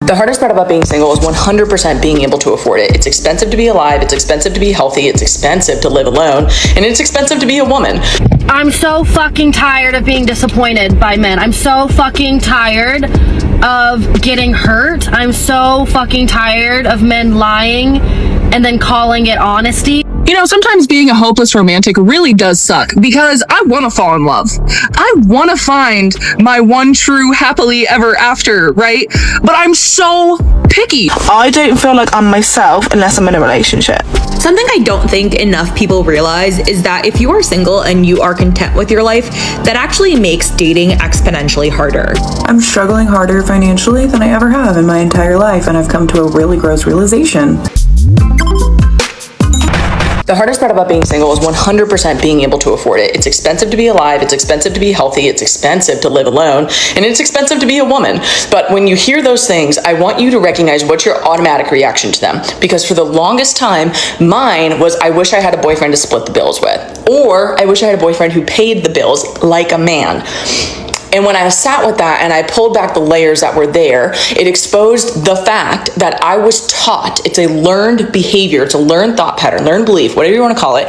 The hardest part about being single is 100% being able to afford it. It's expensive to be alive, it's expensive to be healthy, it's expensive to live alone, and it's expensive to be a woman. I'm so fucking tired of being disappointed by men. I'm so fucking tired of getting hurt. I'm so fucking tired of men lying and then calling it honesty. You know, sometimes being a hopeless romantic really does suck because I want to fall in love. I want to find my one true happily ever after, right? But I'm so picky. I don't feel like I'm myself unless I'm in a relationship. Something I don't think enough people realize is that if you are single and you are content with your life, that actually makes dating exponentially harder. I'm struggling harder financially than I ever have in my entire life, and I've come to a really gross realization. The hardest part about being single is 100% being able to afford it. It's expensive to be alive, it's expensive to be healthy, it's expensive to live alone, and it's expensive to be a woman. But when you hear those things, I want you to recognize what's your automatic reaction to them. Because for the longest time, mine was, I wish I had a boyfriend to split the bills with. Or I wish I had a boyfriend who paid the bills like a man. And when I sat with that and I pulled back the layers that were there, it exposed the fact that I was taught, it's a learned behavior, it's a learned thought pattern, learned belief, whatever you want to call it.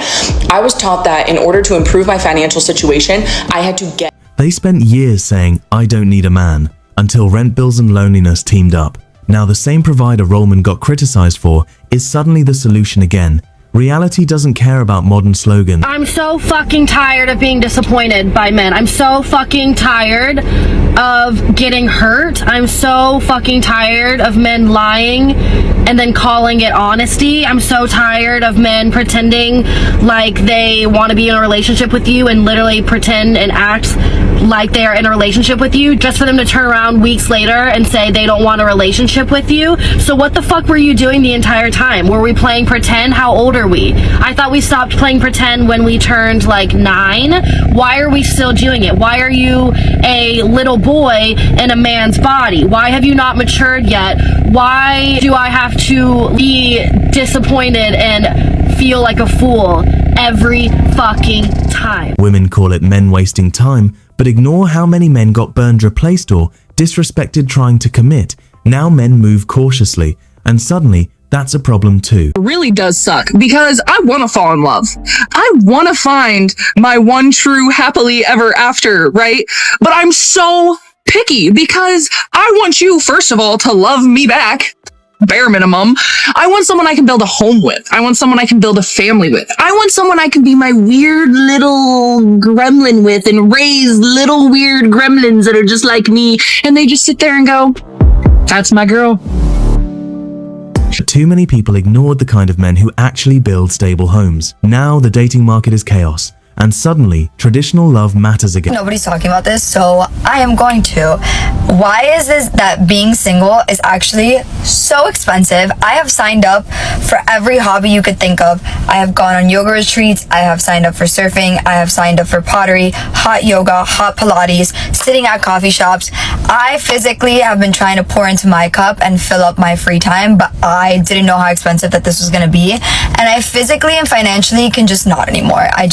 I was taught that in order to improve my financial situation, I had to get. They spent years saying, I don't need a man, until rent bills and loneliness teamed up. Now the same provider Rollman got criticized for is suddenly the solution again. Reality doesn't care about modern slogans. I'm so fucking tired of being disappointed by men. I'm so fucking tired of getting hurt. I'm so fucking tired of men lying and then calling it honesty. I'm so tired of men pretending like they want to be in a relationship with you and literally pretend and act like they're in a relationship with you just for them to turn around weeks later and say they don't want a relationship with you. So what the fuck were you doing the entire time? Were we playing pretend? How old are we? I thought we stopped playing pretend when we turned like 9. Why are we still doing it? Why are you a little boy in a man's body? Why have you not matured yet? Why do I have to be disappointed and feel like a fool every fucking time? Women call it men wasting time, but ignore how many men got burned, replaced, or disrespected trying to commit. Now men move cautiously, and suddenly that's a problem too. It really does suck because I want to fall in love. I want to find my one true happily ever after, right? But I'm so picky because I want you, first of all, to love me back. Bare minimum. I want someone I can build a home with. I want someone I can build a family with. I want someone I can be my weird little gremlin with and raise little weird gremlins that are just like me. And they just sit there and go, that's my girl. Too many people ignored the kind of men who actually build stable homes. Now the dating market is chaos. And suddenly, traditional love matters again. Nobody's talking about this, so I am going to. Why is this that being single is actually so expensive? I have signed up for every hobby you could think of. I have gone on yoga retreats. I have signed up for surfing. I have signed up for pottery, hot yoga, hot Pilates, sitting at coffee shops. I physically have been trying to pour into my cup and fill up my free time, but I didn't know how expensive that this was going to be. And I physically and financially can just not anymore. I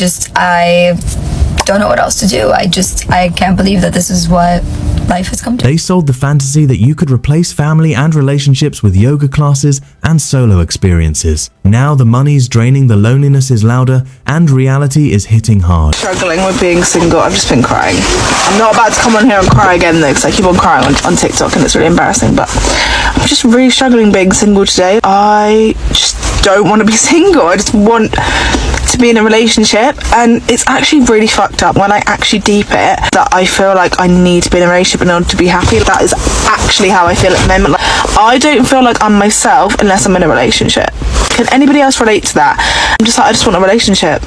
don't know what else to do. I can't believe that this is what life has come to. They sold the fantasy that you could replace family and relationships with yoga classes and solo experiences. Now the money's draining, the loneliness is louder, and reality is hitting hard. Struggling with being single. I've just been crying. I'm not about to come on here and cry again though, because I keep on crying on TikTok and it's really embarrassing, but I'm just really struggling being single today. I just don't want to be single. I just want to be in a relationship, and it's actually really fucked up when I actually deep it that I feel like I need to be in a relationship in order to be happy. That is actually how I feel at the moment. Like, I don't feel like I'm myself unless I'm in a relationship. Can anybody else relate to that? I'm just like, I just want a relationship.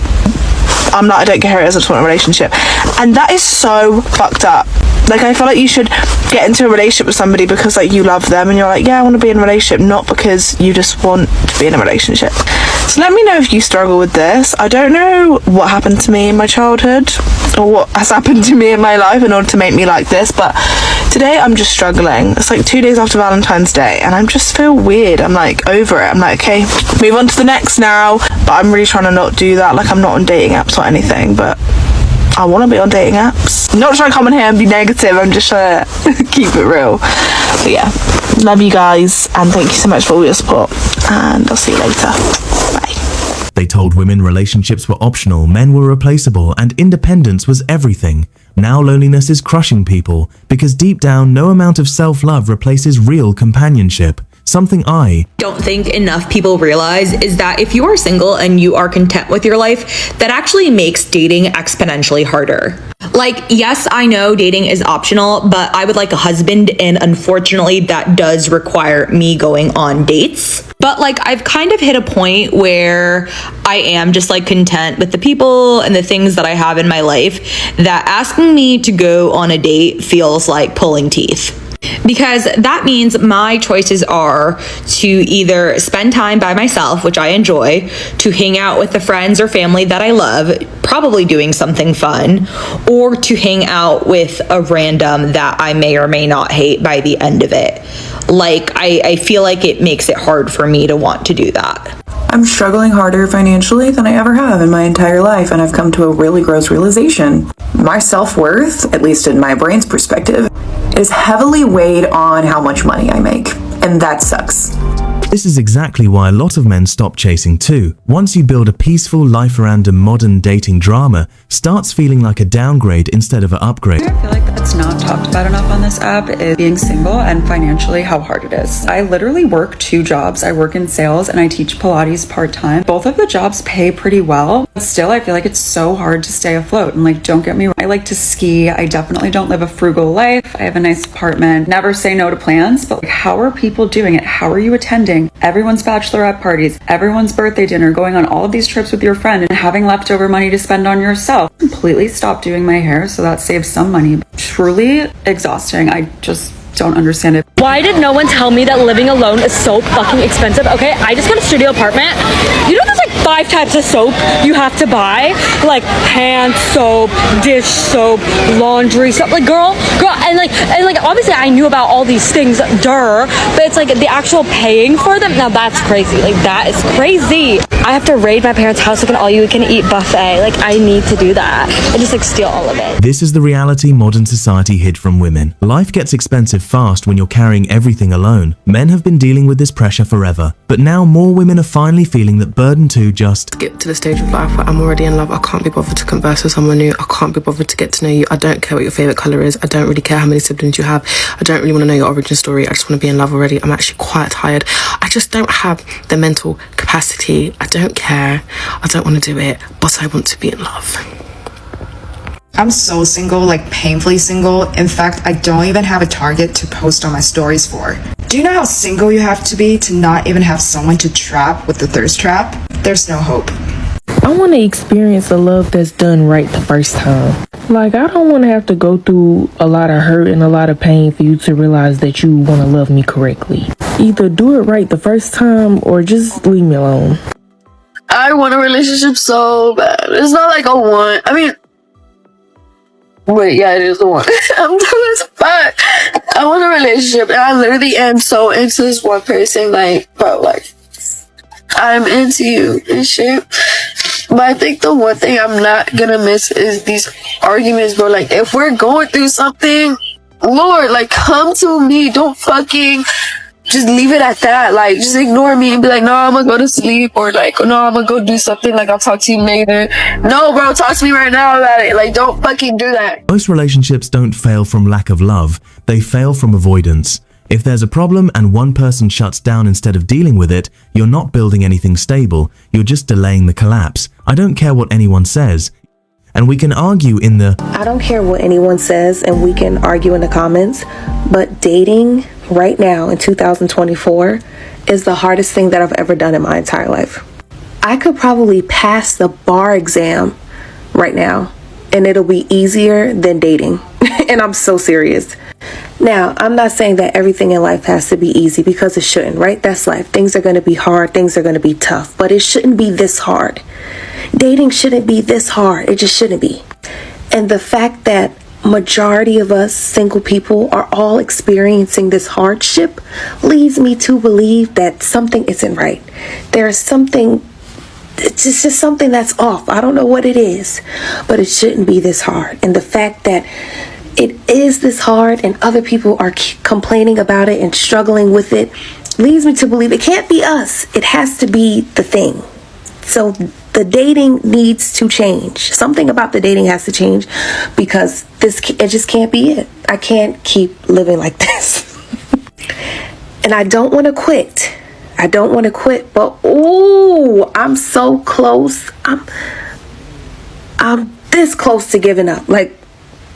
I don't care who it is, I just want a relationship. And that is so fucked up. Like, I feel like you should get into a relationship with somebody because like you love them and you're like, yeah, I want to be in a relationship, not because you just want to be in a relationship. So let me know if you struggle with this. I don't know what happened to me in my childhood or what has happened to me in my life in order to make me like this, but today I'm just struggling. It's like 2 days after Valentine's Day and I just feel weird. I'm like over it. I'm like, okay, move on to the next now. But I'm really trying to not do that. Like, I'm not on dating apps or anything, but I want to be on dating apps. I'm not trying to come in here and be negative, I'm just trying to keep it real. But yeah, love you guys, and thank you so much for all your support, and I'll see you later. Bye. They told women relationships were optional, men were replaceable, and independence was everything. Now loneliness is crushing people, because deep down, no amount of self-love replaces real companionship. Something I don't think enough people realize is that if you are single and you are content with your life, that actually makes dating exponentially harder. Like, yes, I know dating is optional, but I would like a husband, and unfortunately that does require me going on dates. But like, I've kind of hit a point where I am just like content with the people and the things that I have in my life, that asking me to go on a date feels like pulling teeth. Because that means my choices are to either spend time by myself, which I enjoy, to hang out with the friends or family that I love, probably doing something fun, or to hang out with a random that I may or may not hate by the end of it. Like, I feel like it makes it hard for me to want to do that. I'm struggling harder financially than I ever have in my entire life, and I've come to a really gross realization. My self-worth, at least in my brain's perspective, is heavily weighed on how much money I make, and that sucks. This is exactly why a lot of men stop chasing too. Once you build a peaceful life around a modern dating drama, starts feeling like a downgrade instead of an upgrade. I feel like that's not talked about enough on this app is being single and financially how hard it is. I literally work 2 jobs. I work in sales and I teach Pilates part-time. Both of the jobs pay pretty well, but still I feel like it's so hard to stay afloat. And like, don't get me wrong, I like to ski. I definitely don't live a frugal life. I have a nice apartment. Never say no to plans, but like, how are people doing it? How are you attending everyone's bachelorette parties, everyone's birthday dinner, going on all of these trips with your friend, and having leftover money to spend on yourself? Completely stopped doing my hair, so that saves some money. Truly exhausting. I just don't understand it. Why did no one tell me that living alone is so fucking expensive? Okay, I just got a studio apartment. You know there's like 5 types of soap you have to buy? Like hand soap, dish soap, laundry soap. Like girl, and like obviously I knew about all these things, but it's like the actual paying for them, now that's crazy. Like that is crazy. I have to raid my parents' house like an all-you-can-eat buffet. Like I need to do that and just like steal all of it. This is the reality modern society hid from women. Life gets expensive fast when you're carrying everything alone. Men have been dealing with this pressure forever, but now more women are finally feeling that burden too. Just get to the stage of life where I'm already in love. I can't be bothered to converse with someone new. I can't be bothered to get to know you. I don't care what your favorite color is. I don't really care how many siblings you have. I don't really want to know your origin story. I just want to be in love already. I'm actually quite tired. I just don't have the mental capacity. I don't care. I don't want to do it, but I want to be in love. I'm so single, like painfully single. In fact, I don't even have a target to post on my stories for. Do you know how single you have to be to not even have someone to trap with the thirst trap? There's no hope. I want to experience a love that's done right the first time. Like, I don't want to have to go through a lot of hurt and a lot of pain for you to realize that you want to love me correctly. Either do it right the first time or just leave me alone. I want a relationship so bad. It's not like I want. I mean, wait, yeah, it is the one. I'm doing as fuck. I want a relationship, and I literally am so into this one person. Like, bro, like, I'm into you and shit. But I think the one thing I'm not gonna miss is these arguments, bro. Like, if we're going through something, Lord, like, come to me. Don't fucking just leave it at that. Like, just ignore me and be like, no, I'm gonna go to sleep, or like, no, I'm gonna go do something, like, I'll talk to you later. No, bro, talk to me right now about it. Like, don't fucking do that. most relationships don't fail from lack of love, they fail from avoidance. If there's a problem and one person shuts down instead of dealing with it, you're not building anything stable, you're just delaying the collapse. I don't care what anyone says. And we can argue in the I don't care what anyone says, and we can argue in the comments, but dating right now in 2024 is the hardest thing that I've ever done in my entire life. I could probably pass the bar exam right now, and it'll be easier than dating. And I'm so serious. Now, I'm not saying that everything in life has to be easy, because it shouldn't, right? That's life. Things are going to be hard. Things are going to be tough, but it shouldn't be this hard. Dating shouldn't be this hard. It just shouldn't be. And the fact that majority of us single people are all experiencing this hardship leads me to believe that something isn't right. There is something it's just something that's off. I don't know what it is, but it shouldn't be this hard. And the fact that it is this hard and other people are complaining about it and struggling with it leads me to believe it can't be us. It has to be the thing. So the dating needs to change. Something about the dating has to change, because it just can't be it. I can't keep living like this. And I don't want to quit. But ooh, I'm so close. I'm this close to giving up. Like,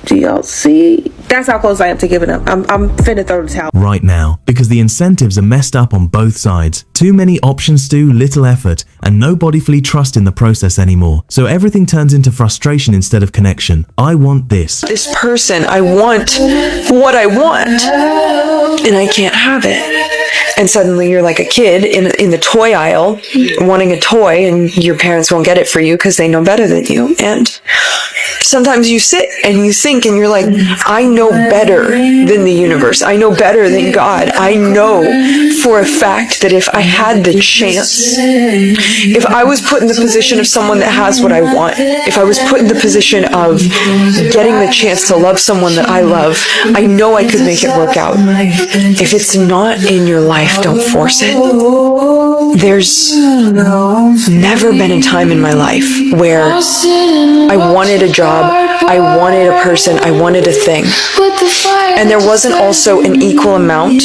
do y'all see? That's how close I am to giving up. I'm finna throw the towel right now, because the incentives are messed up on both sides. Too many options, little effort, and nobody fully trust in the process anymore. So everything turns into frustration instead of connection. I want this. This person, I want what I want, and I can't have it. And suddenly you're like a kid in the toy aisle wanting a toy, and your parents won't get it for you because they know better than you. And sometimes you sit and you think and you're like, I know better than the universe. I know better than God. I know for a fact that if I had the chance, if I was put in the position of someone that has what I want, if I was put in the position of getting the chance to love someone that I love, I know I could make it work out. If it's not in your life, don't force it. There's never been a time in my life where I wanted a job, I wanted a person, I wanted a thing, and there wasn't also an equal amount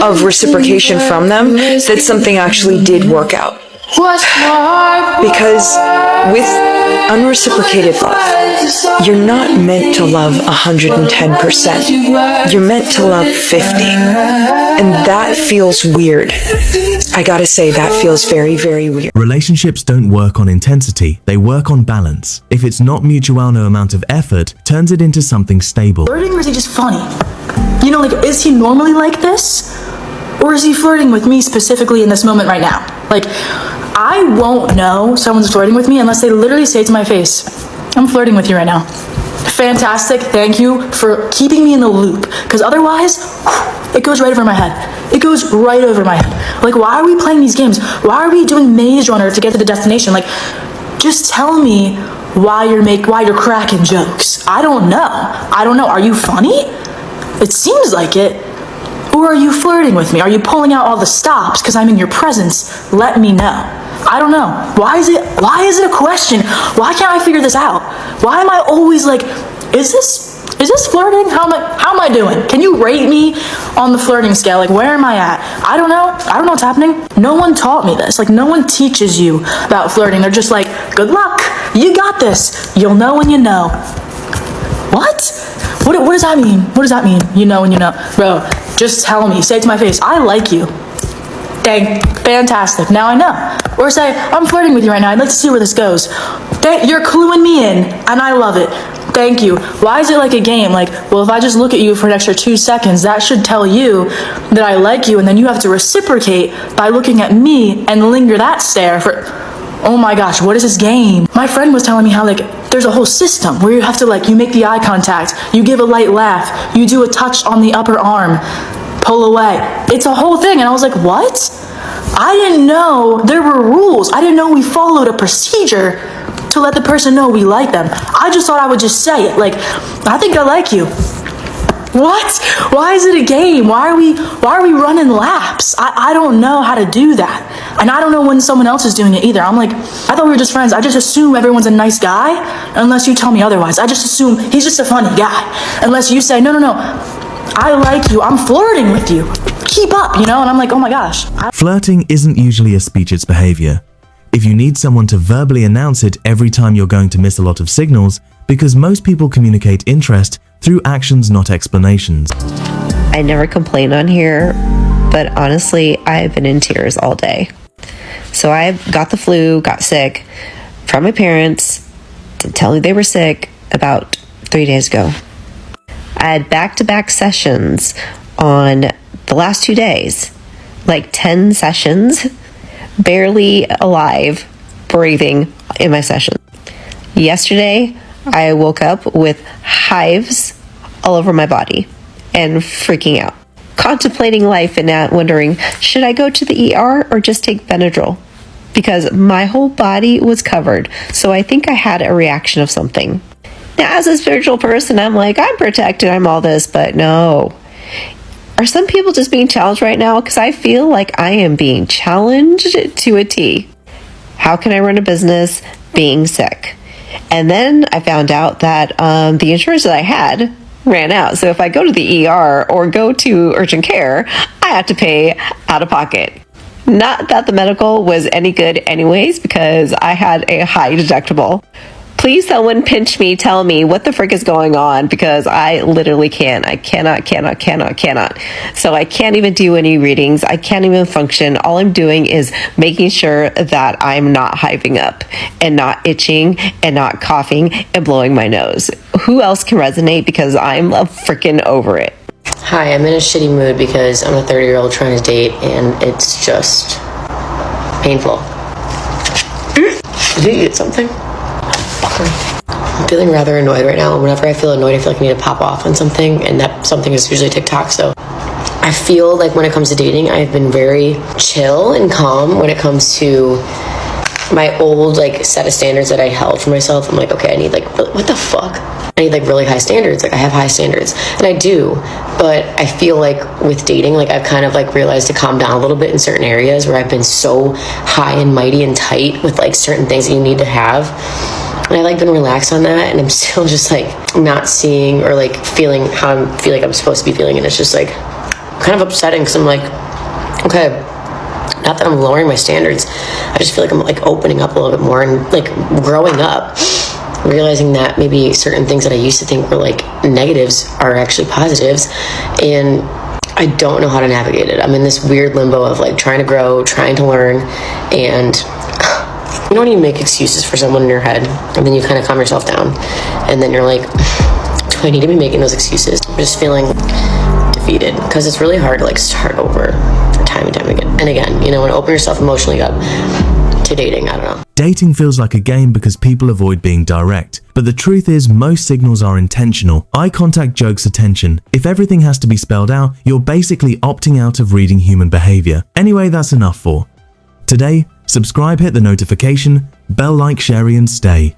of reciprocation from them that something actually did work out. Because with unreciprocated love, you're not meant to love 110%. You're meant to love 50. And that feels weird. I gotta say, that feels very, very weird. Relationships don't work on intensity, they work on balance. If it's not mutual, no amount of effort turns it into something stable. Flirting, or is he just funny? You know, like, is he normally like this? Or is he flirting with me specifically in this moment right now? Like, I won't know someone's flirting with me unless they literally say to my face, I'm flirting with you right now. Fantastic, thank you for keeping me in the loop. Because otherwise, it goes right over my head. It goes right over my head. Like, why are we playing these games? Why are we doing Maze Runner to get to the destination? Like, just tell me why you're cracking jokes. I don't know. Are you funny? It seems like it. Or are you flirting with me? Are you pulling out all the stops because I'm in your presence? Let me know. I don't know. Why is it a question? Why can't I figure this out? Why am I always like, is this flirting? How am I doing? Can you rate me on the flirting scale? Like, where am I at? I don't know what's happening. No one taught me this. Like, no one teaches you about flirting. They're just like, good luck. You got this. You'll know when you know. What? What does that mean? What does that mean? You know when you know. Bro, just tell me. Say it to my face, I like you. Dang, fantastic. Now I know. Or say, I'm flirting with you right now. I'd like to see where this goes. You're cluing me in, and I love it. Thank you. Why is it like a game? Like, well, if I just look at you for an extra 2 seconds, that should tell you that I like you, and then you have to reciprocate by looking at me and linger that stare for... Oh my gosh, what is this game? My friend was telling me how, like, there's a whole system where you have to, like, you make the eye contact, you give a light laugh, you do a touch on the upper arm, pull away. It's a whole thing, and I was like, what? I didn't know there were rules. I didn't know we followed a procedure to let the person know we like them. I just thought I would just say it, like, I think I like you. What? Why is it a game? Why are we running laps? I don't know how to do that. And I don't know when someone else is doing it either. I'm like, I thought we were just friends. I just assume everyone's a nice guy unless you tell me otherwise. I just assume he's just a funny guy. Unless you say, no, I like you. I'm flirting with you. Keep up, you know? And I'm like, oh my gosh. Flirting isn't usually a speech, it's behavior. If you need someone to verbally announce it every time you're going to miss a lot of signals, because most people communicate interest through actions, not explanations. I never complain on here, but honestly, I've been in tears all day. So I got the flu, got sick from my parents to tell me they were sick about 3 days ago. I had back-to-back sessions on the last 2 days, like 10 sessions, barely alive, breathing in my session. Yesterday, I woke up with hives all over my body and freaking out, contemplating life and wondering, should I go to the ER or just take Benadryl? because my whole body was covered. So I think I had a reaction of something. Now, as a spiritual person, I'm like, I'm protected, I'm all this, but no. Are some people just being challenged right now? Because I feel like I am being challenged to a T. How can I run a business being sick? And then I found out that the insurance that I had ran out. So if I go to the ER or go to urgent care, I have to pay out of pocket. Not that the medical was any good anyways, because I had a high deductible. Please someone pinch me, tell me what the frick is going on, because I literally can't. I cannot. So I can't even do any readings. I can't even function. All I'm doing is making sure that I'm not hiving up and not itching and not coughing and blowing my nose. Who else can resonate? Because I'm freaking over it. Hi, I'm in a shitty mood because I'm a 30-year-old trying to date and it's just painful. Did you eat something? I'm feeling rather annoyed right now. Whenever I feel annoyed, I feel like I need to pop off on something, and that something is usually TikTok. So I feel like when it comes to dating, I've been very chill and calm when it comes to my old set of standards that I held for myself. I'm like, okay, I need what the fuck? I need really high standards. I have high standards, and I do, but I feel like with dating, I've kind of realized to calm down a little bit in certain areas where I've been so high and mighty and tight with certain things that you need to have. And I've been relaxed on that, and I'm still just not seeing or feeling how I feel like I'm supposed to be feeling, and it's just kind of upsetting because I'm okay, not that I'm lowering my standards, I just feel like I'm opening up a little bit more and growing up, realizing that maybe certain things that I used to think were negatives are actually positives, and I don't know how to navigate it. I'm in this weird limbo of trying to grow, trying to learn, and you don't even make excuses for someone in your head, and then you kind of calm yourself down, and then you're like, do I need to be making those excuses? I'm just feeling defeated because it's really hard to start over time and time again. And again, and open yourself emotionally up to dating. I don't know. Dating feels like a game because people avoid being direct. But the truth is, most signals are intentional. Eye contact jokes attention. If everything has to be spelled out, you're basically opting out of reading human behavior. Anyway, that's enough for today. Subscribe, hit the notification, bell, like, share, and stay.